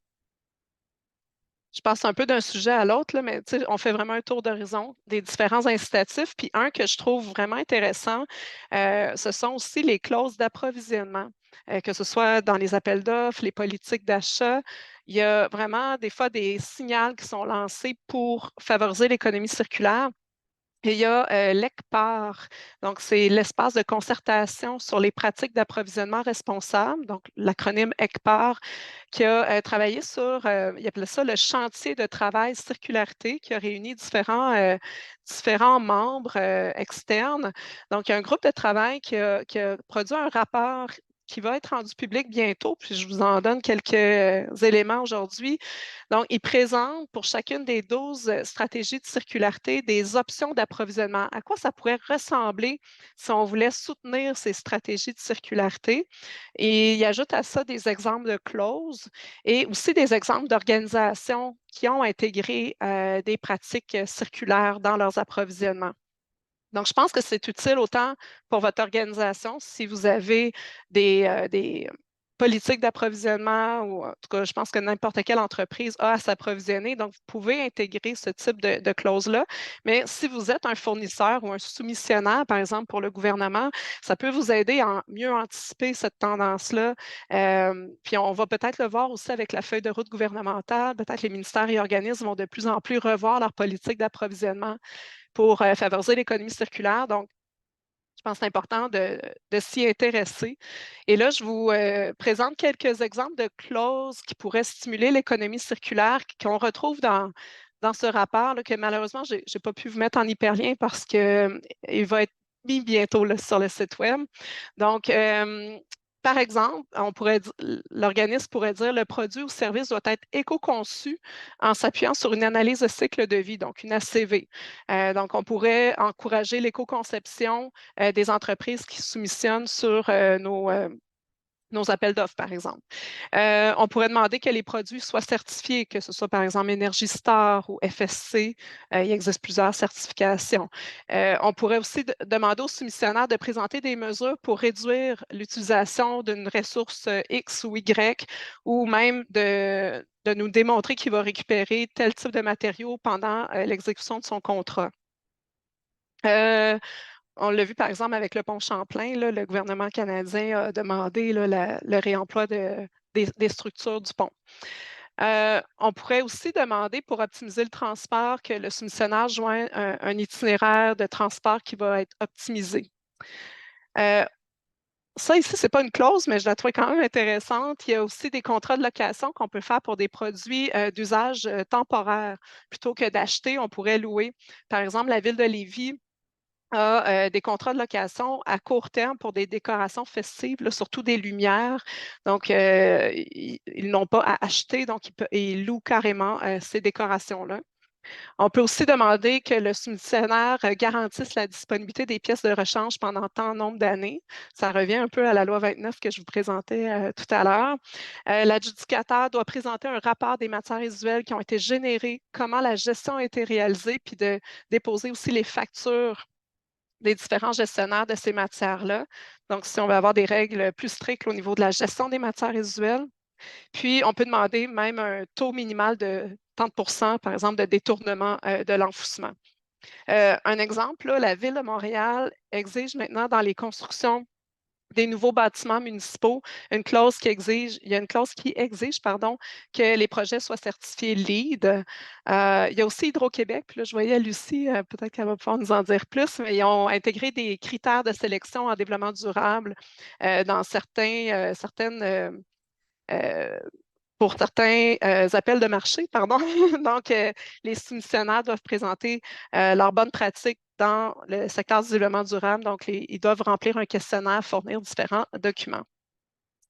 Je passe un peu d'un sujet à l'autre, là, mais on fait vraiment un tour d'horizon des différents incitatifs. Puis un que je trouve vraiment intéressant, ce sont aussi les clauses d'approvisionnement. que ce soit dans les appels d'offres, les politiques d'achat. Il y a vraiment des fois des signaux qui sont lancés pour favoriser l'économie circulaire. Et il y a l'ECPAR, donc c'est l'espace de concertation sur les pratiques d'approvisionnement responsable, donc l'acronyme ECPAR, qui a travaillé sur, il appelait ça le chantier de travail circularité, qui a réuni différents membres externes. Donc, il y a un groupe de travail qui a produit un rapport qui va être rendu public bientôt, puis je vous en donne quelques éléments aujourd'hui. Donc, il présente pour chacune des 12 stratégies de circularité des options d'approvisionnement. À quoi ça pourrait ressembler si on voulait soutenir ces stratégies de circularité? Et il ajoute à ça des exemples de clauses et aussi des exemples d'organisations qui ont intégré des pratiques circulaires dans leurs approvisionnements. Donc, je pense que c'est utile autant pour votre organisation si vous avez des politiques d'approvisionnement ou en tout cas, je pense que n'importe quelle entreprise a à s'approvisionner. Donc, vous pouvez intégrer ce type de clause-là. Mais si vous êtes un fournisseur ou un soumissionnaire, par exemple, pour le gouvernement, ça peut vous aider à mieux anticiper cette tendance-là. Puis, on va peut-être le voir aussi avec la feuille de route gouvernementale. Peut-être les ministères et organismes vont de plus en plus revoir leur politique d'approvisionnement pour favoriser l'économie circulaire. Donc, je pense que c'est important de s'y intéresser. Et là, je vous présente quelques exemples de clauses qui pourraient stimuler l'économie circulaire qu'on retrouve dans ce rapport là, que malheureusement, je n'ai pas pu vous mettre en hyperlien parce qu'il va être mis bientôt là, sur le site Web. Donc, par exemple, l'organisme pourrait dire le produit ou service doit être éco-conçu en s'appuyant sur une analyse de cycle de vie, donc une ACV. Donc, on pourrait encourager l'éco-conception des entreprises qui soumissionnent sur nos appels d'offres, par exemple. On pourrait demander que les produits soient certifiés, que ce soit par exemple Énergie Star ou FSC. Il existe plusieurs certifications. On pourrait aussi demander aux soumissionnaires de présenter des mesures pour réduire l'utilisation d'une ressource X ou Y ou même de nous démontrer qu'il va récupérer tel type de matériaux pendant l'exécution de son contrat. On l'a vu par exemple avec le pont Champlain, là, le gouvernement canadien a demandé là, le réemploi des structures du pont. On pourrait aussi demander pour optimiser le transport que le soumissionnaire joigne un itinéraire de transport qui va être optimisé. Ça ici, ce n'est pas une clause, mais je la trouve quand même intéressante. Il y a aussi des contrats de location qu'on peut faire pour des produits d'usage temporaire. Plutôt que d'acheter, on pourrait louer. Par exemple, la ville de Lévis a des contrats de location à court terme pour des décorations festives, là, surtout des lumières. Donc, ils n'ont pas à acheter, donc ils louent carrément ces décorations-là. On peut aussi demander que le soumissionnaire garantisse la disponibilité des pièces de rechange pendant tant nombre d'années. Ça revient un peu à la loi 29 que je vous présentais tout à l'heure. L'adjudicateur doit présenter un rapport des matières résiduelles qui ont été générées, comment la gestion a été réalisée, puis de déposer aussi les factures des différents gestionnaires de ces matières-là. Donc, si on veut avoir des règles plus strictes au niveau de la gestion des matières résiduelles. Puis, on peut demander même un taux minimal de 30 par exemple, de détournement de l'enfouissement. Un exemple, là, la Ville de Montréal exige maintenant dans les constructions des nouveaux bâtiments municipaux, il y a une clause qui exige, pardon, que les projets soient certifiés LEED. Il y a aussi Hydro-Québec, puis là, je voyais Lucie, peut-être qu'elle va pouvoir nous en dire plus, mais ils ont intégré des critères de sélection en développement durable dans certaines euh, pour certains appels de marché, pardon. Donc, les soumissionnaires doivent présenter leurs bonnes pratiques dans le secteur du développement durable. Donc, ils doivent remplir un questionnaire, fournir différents documents.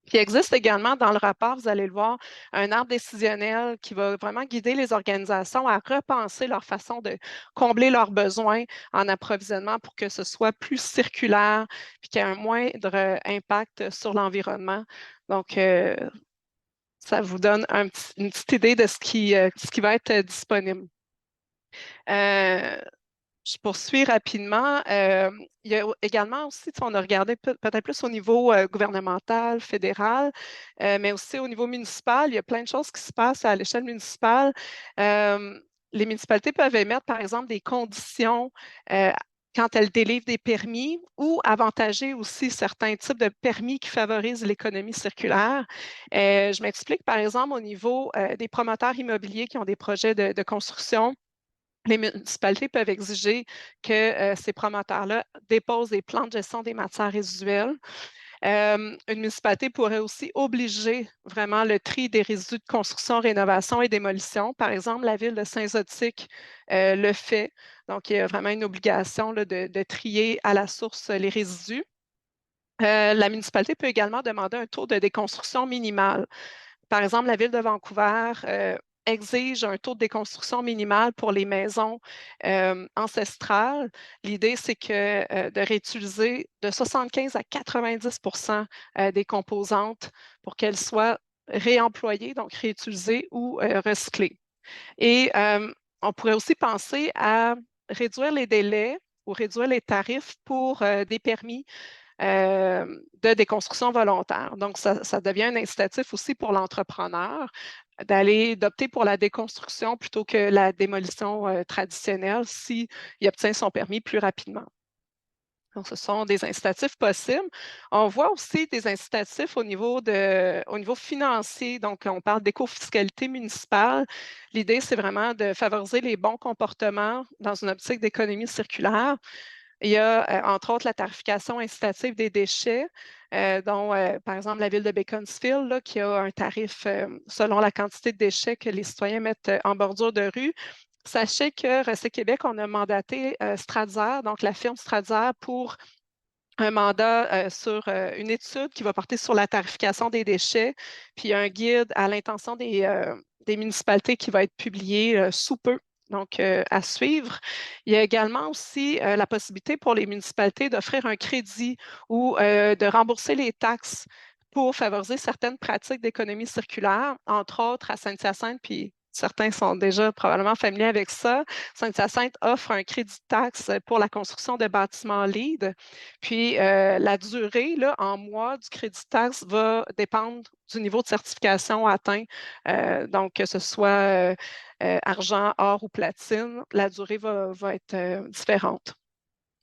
Puis, il existe également dans le rapport, vous allez le voir, un arbre décisionnel qui va vraiment guider les organisations à repenser leur façon de combler leurs besoins en approvisionnement pour que ce soit plus circulaire puis qu'il y ait un moindre impact sur l'environnement. Donc, ça vous donne une petite idée de ce qui va être disponible. Euh, je poursuis rapidement. Il y a également aussi, on a regardé peut-être plus au niveau gouvernemental, fédéral, mais aussi au niveau municipal. Il y a plein de choses qui se passent à l'échelle municipale. Les municipalités peuvent émettre, par exemple, des conditions quand elle délivre des permis ou avantager aussi certains types de permis qui favorisent l'économie circulaire. Je m'explique, par exemple, au niveau des promoteurs immobiliers qui ont des projets de construction. Les municipalités peuvent exiger que ces promoteurs-là déposent des plans de gestion des matières résiduelles. Une municipalité pourrait aussi obliger vraiment le tri des résidus de construction, rénovation et démolition. Par exemple, la ville de Saint-Zotique le fait. Donc, il y a vraiment une obligation là, de trier à la source les résidus. La municipalité peut également demander un taux de déconstruction minimal. Par exemple, la ville de Vancouver exige un taux de déconstruction minimal pour les maisons ancestrales. L'idée, c'est de réutiliser de 75 à 90 des composantes pour qu'elles soient réemployées, donc réutilisées ou recyclées. Et on pourrait aussi penser à réduire les délais ou réduire les tarifs pour des permis de déconstruction volontaire. Donc, ça devient un incitatif aussi pour l'entrepreneur d'opter pour la déconstruction plutôt que la démolition traditionnelle s'il obtient son permis plus rapidement. Donc, ce sont des incitatifs possibles. On voit aussi des incitatifs au niveau financier. Donc, on parle d'éco-fiscalité municipale. L'idée, c'est vraiment de favoriser les bons comportements dans une optique d'économie circulaire. Il y a, entre autres, la tarification incitative des déchets, dont, par exemple, la ville de Beaconsfield, là, qui a un tarif selon la quantité de déchets que les citoyens mettent en bordure de rue. Sachez que Recyc Québec, on a mandaté Stratzer, donc la firme Stratzer, pour un mandat sur une étude qui va porter sur la tarification des déchets, puis un guide à l'intention des municipalités qui va être publié sous peu. Donc, à suivre. Il y a également aussi la possibilité pour les municipalités d'offrir un crédit ou de rembourser les taxes pour favoriser certaines pratiques d'économie circulaire, entre autres à Saint-Hyacinthe, puis certains sont déjà probablement familiers avec ça. Saint-Hyacinthe offre un crédit de taxe pour la construction de bâtiments LEED. Puis, la durée là, en mois du crédit de taxe va dépendre du niveau de certification atteint. Donc, que ce soit argent, or ou platine, la durée va être différente.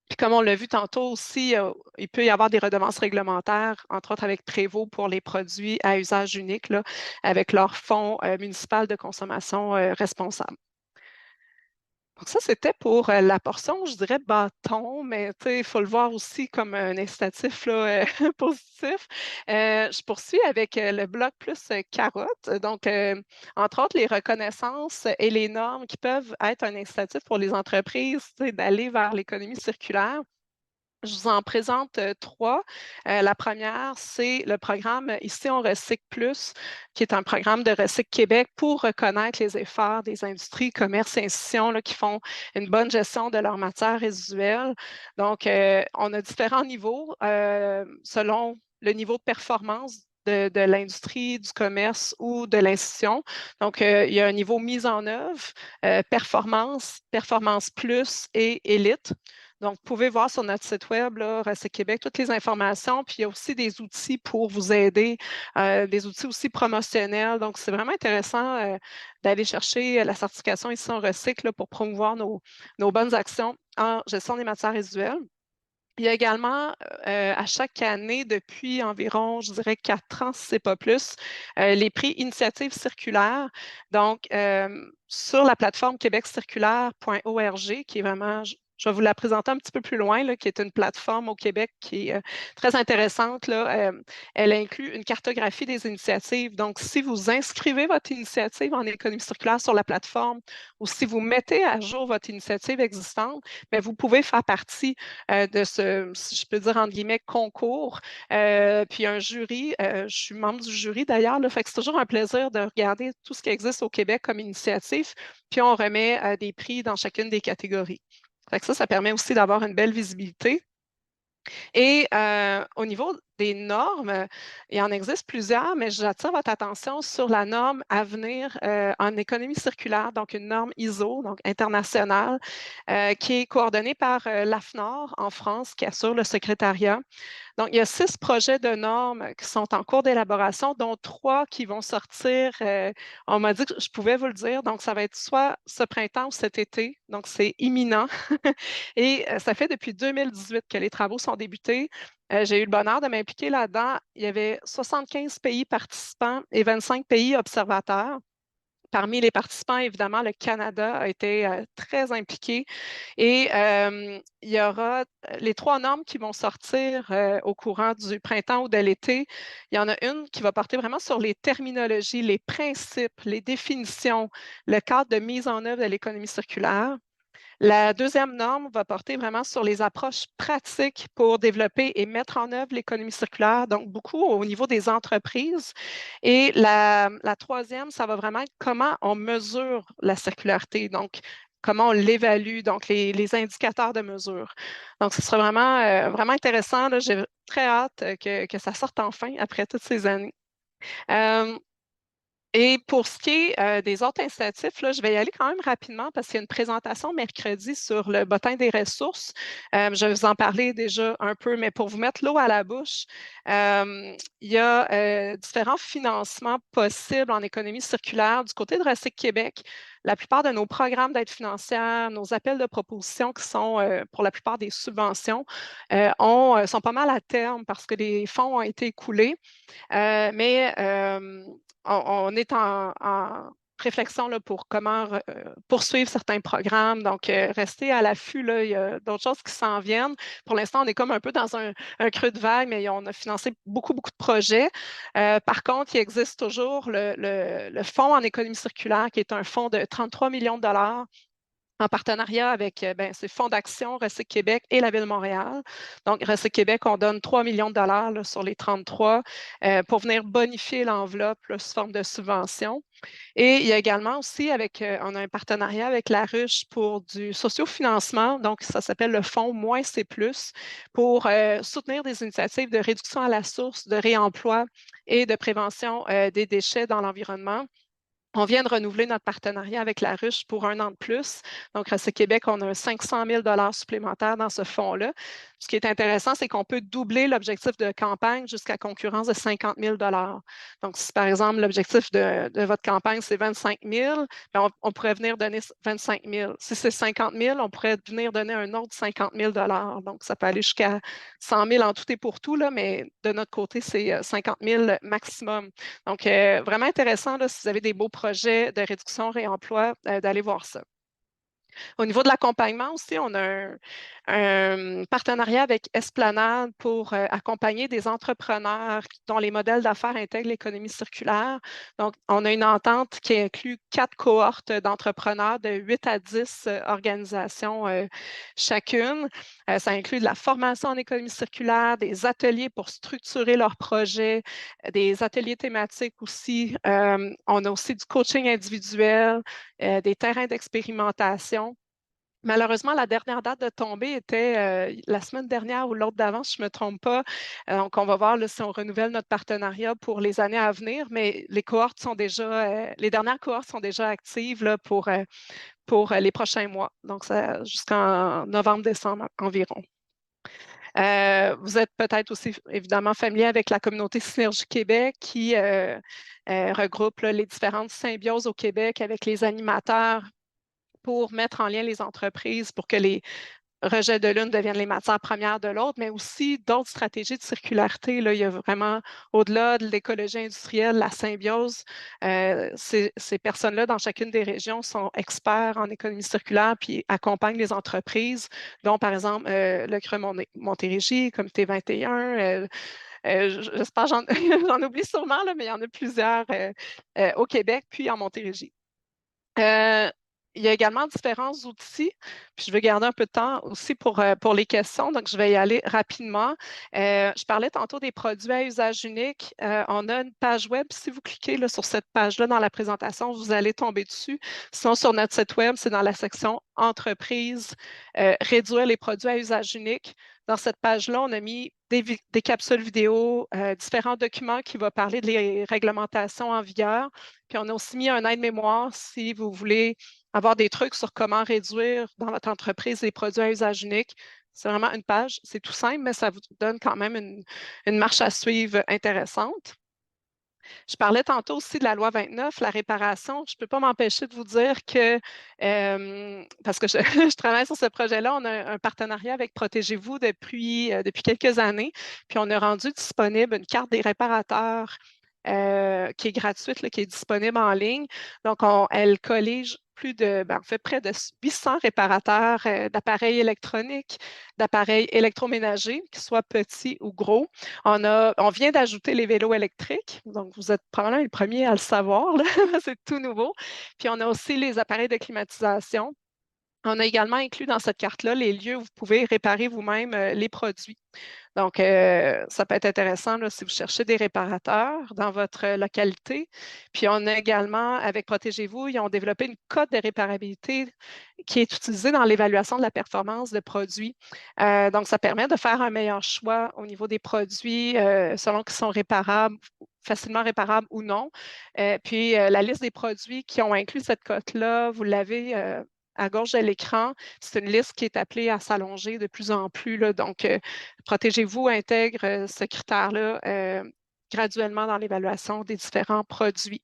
Puis comme on l'a vu tantôt aussi, il peut y avoir des redevances réglementaires, entre autres avec Prévost pour les produits à usage unique, là, avec leur fonds municipal de consommation responsable. Donc ça, c'était pour la portion, je dirais, bâton, mais il faut le voir aussi comme un incitatif là, positif. Je poursuis avec le bloc plus carotte. Donc, entre autres, les reconnaissances et les normes qui peuvent être un incitatif pour les entreprises d'aller vers l'économie circulaire. Je vous en présente trois. La première, c'est le programme Ici on recycle plus, qui est un programme de Recyc Québec pour reconnaître les efforts des industries, commerces et institutions là, qui font une bonne gestion de leurs matières résiduelles. Donc, on a différents niveaux selon le niveau de performance de l'industrie, du commerce ou de l'institution. Donc, il y a un niveau mise en œuvre, performance, performance plus et élite. Donc, vous pouvez voir sur notre site web, là, Recyc Québec, toutes les informations. Puis, il y a aussi des outils pour vous aider, des outils aussi promotionnels. Donc, c'est vraiment intéressant d'aller chercher la certification ici en Recyc là, pour promouvoir nos bonnes actions en gestion des matières résiduelles. Il y a également, à chaque année, depuis environ, je dirais, 4 ans, si ce n'est pas plus, les prix Initiative circulaire. Donc, sur la plateforme québeccirculaire.org, qui est vraiment, je vais vous la présenter un petit peu plus loin, là, qui est une plateforme au Québec qui est très intéressante. Là. Elle inclut une cartographie des initiatives. Donc, si vous inscrivez votre initiative en économie circulaire sur la plateforme ou si vous mettez à jour votre initiative existante, bien, vous pouvez faire partie de ce, si je peux dire, entre guillemets, concours. Puis un jury, je suis membre du jury d'ailleurs, fait que c'est toujours un plaisir de regarder tout ce qui existe au Québec comme initiative. Puis on remet des prix dans chacune des catégories. Fait que ça permet aussi d'avoir une belle visibilité. Et au niveau des normes, il en existe plusieurs, mais j'attire votre attention sur la norme à venir en économie circulaire, donc une norme ISO, donc internationale, qui est coordonnée par l'AFNOR en France, qui assure le secrétariat. Donc, il y a 6 projets de normes qui sont en cours d'élaboration, dont 3 qui vont sortir. On m'a dit que je pouvais vous le dire. Donc, ça va être soit ce printemps ou cet été. Donc, c'est imminent. Et ça fait depuis 2018 que les travaux sont débutés. J'ai eu le bonheur de m'impliquer là-dedans. Il y avait 75 pays participants et 25 pays observateurs. Parmi les participants, évidemment, le Canada a été très impliqué et il y aura les 3 normes qui vont sortir au courant du printemps ou de l'été. Il y en a une qui va porter vraiment sur les terminologies, les principes, les définitions, le cadre de mise en œuvre de l'économie circulaire. La deuxième norme va porter vraiment sur les approches pratiques pour développer et mettre en œuvre l'économie circulaire, donc beaucoup au niveau des entreprises. Et la troisième, ça va vraiment être comment on mesure la circularité, donc comment on l'évalue, donc les indicateurs de mesure. Donc, ce sera vraiment, vraiment intéressant. Là. J'ai très hâte que ça sorte enfin après toutes ces années. Euh, et pour ce qui est des autres incitatifs, là, je vais y aller quand même rapidement parce qu'il y a une présentation mercredi sur le bottin des ressources. Je vais vous en parler déjà un peu, mais pour vous mettre l'eau à la bouche, il y a différents financements possibles en économie circulaire du côté de Recyc Québec. La plupart de nos programmes d'aide financière, nos appels de proposition qui sont pour la plupart des subventions, sont pas mal à terme parce que les fonds ont été écoulés. Mais on est en réflexion là, pour comment poursuivre certains programmes. Donc, rester à l'affût, là, il y a d'autres choses qui s'en viennent. Pour l'instant, on est comme un peu dans un creux de vague, mais on a financé beaucoup, beaucoup de projets. Par contre, il existe toujours le Fonds en économie circulaire, qui est un fonds de 33 millions de dollars en partenariat avec ces fonds d'action, Recyc Québec et la Ville de Montréal. Donc, Recyc Québec, on donne 3 millions de dollars là, sur les 33 pour venir bonifier l'enveloppe là, sous forme de subvention. Et il y a également aussi, on a un partenariat avec la Ruche pour du sociofinancement. Donc, ça s'appelle le fonds Moins C+, pour soutenir des initiatives de réduction à la source, de réemploi et de prévention des déchets dans l'environnement. On vient de renouveler notre partenariat avec la Ruche pour 1 an de plus. Donc, à ce Québec, on a un 500 000 supplémentaires dans ce fonds-là. Ce qui est intéressant, c'est qu'on peut doubler l'objectif de campagne jusqu'à concurrence de 50 000 Donc, si par exemple, l'objectif de votre campagne, c'est 25 000, bien, on pourrait venir donner 25 000. Si c'est 50 000, on pourrait venir donner un autre 50 000 Donc, ça peut aller jusqu'à 100 000 en tout et pour tout, là, mais de notre côté, c'est 50 000 maximum. Donc, vraiment intéressant, là, si vous avez des beaux projets de réduction, réemploi, d'aller voir ça. Au niveau de l'accompagnement aussi, on a un partenariat avec Esplanade pour accompagner des entrepreneurs dont les modèles d'affaires intègrent l'économie circulaire. Donc, on a une entente qui inclut 4 cohortes d'entrepreneurs de 8 à 10 organisations chacune. Ça inclut de la formation en économie circulaire, des ateliers pour structurer leurs projets, des ateliers thématiques aussi. On a aussi du coaching individuel, des terrains d'expérimentation. Malheureusement, la dernière date de tombée était la semaine dernière ou l'autre d'avant, si je ne me trompe pas. Donc, on va voir là, si on renouvelle notre partenariat pour les années à venir, mais les dernières cohortes sont déjà actives là, pour les prochains mois, donc jusqu'en novembre-décembre environ. Vous êtes peut-être aussi évidemment familier avec la communauté Synergie Québec qui regroupe là, les différentes symbioses au Québec avec les animateurs pour mettre en lien les entreprises pour que les rejets de l'une deviennent les matières premières de l'autre, mais aussi d'autres stratégies de circularité. Là, il y a vraiment, au-delà de l'écologie industrielle, la symbiose, ces personnes-là, dans chacune des régions, sont experts en économie circulaire puis accompagnent les entreprises, dont par exemple le Creux Montérégie, Comité 21. J'espère, j'en oublie sûrement, là, mais il y en a plusieurs au Québec puis en Montérégie. Euh, il y a également différents outils, puis je vais garder un peu de temps aussi pour les questions, donc je vais y aller rapidement. Je parlais tantôt des produits à usage unique. On a une page web. Si vous cliquez là, sur cette page-là dans la présentation, vous allez tomber dessus. Sinon, sur notre site web, c'est dans la section Entreprises, réduire les produits à usage unique. Dans cette page-là, on a mis des capsules vidéo, différents documents qui vont parler des réglementations en vigueur. Puis on a aussi mis un aide-mémoire si vous voulez avoir des trucs sur comment réduire dans votre entreprise les produits à usage unique. C'est vraiment une page, c'est tout simple, mais ça vous donne quand même une marche à suivre intéressante. Je parlais tantôt aussi de la loi 29, la réparation. Je ne peux pas m'empêcher de vous dire que, parce que je, je travaille sur ce projet-là, on a un partenariat avec Protégez-vous depuis quelques années, puis on a rendu disponible une carte des réparateurs qui est gratuite, là, qui est disponible en ligne. Donc, elle collige en fait, près de 800 réparateurs d'appareils électroniques, d'appareils électroménagers, qu'ils soient petits ou gros. On vient d'ajouter les vélos électriques, donc vous êtes probablement les premiers à le savoir, là. C'est tout nouveau. Puis on a aussi les appareils de climatisation. On a également inclus dans cette carte-là les lieux où vous pouvez réparer vous-même les produits. Donc, ça peut être intéressant là, si vous cherchez des réparateurs dans votre localité. Puis, on a également, avec Protégez-vous, ils ont développé une cote de réparabilité qui est utilisée dans l'évaluation de la performance de produits. Donc, ça permet de faire un meilleur choix au niveau des produits selon qu'ils sont réparables, facilement réparables ou non. Puis, la liste des produits qui ont inclus cette cote-là, vous l'avez à gauche de l'écran. C'est une liste qui est appelée à s'allonger de plus en plus, là. Donc, Protégez-vous intègre ce critère-là graduellement dans l'évaluation des différents produits.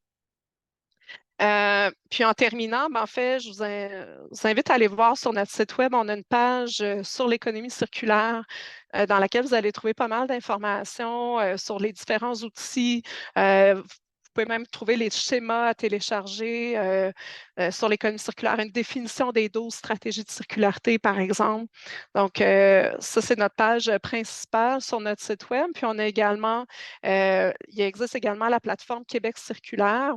Puis en terminant, en fait, vous invite à aller voir sur notre site web. On a une page sur l'économie circulaire dans laquelle vous allez trouver pas mal d'informations sur les différents outils. Vous pouvez même trouver les schémas à télécharger sur l'économie circulaire, une définition des 12 stratégies de circularité, par exemple. Donc, ça, c'est notre page principale sur notre site web. Puis on a également, il existe également la plateforme Québec circulaire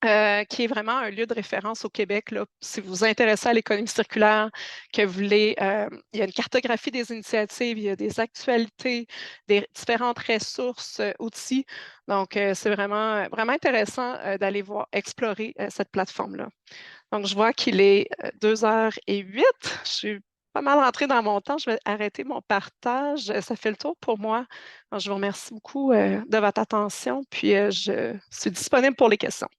qui est vraiment un lieu de référence au Québec. Là. Si vous vous intéressez à l'économie circulaire, que vous voulez, il y a une cartographie des initiatives, il y a des actualités, des différentes ressources, outils. Donc, c'est vraiment intéressant d'aller voir, explorer cette plateforme-là. Donc, je vois qu'il est 2h08. Je suis pas mal rentrée dans mon temps. Je vais arrêter mon partage. Ça fait le tour pour moi. Alors, je vous remercie beaucoup de votre attention, puis je suis disponible pour les questions.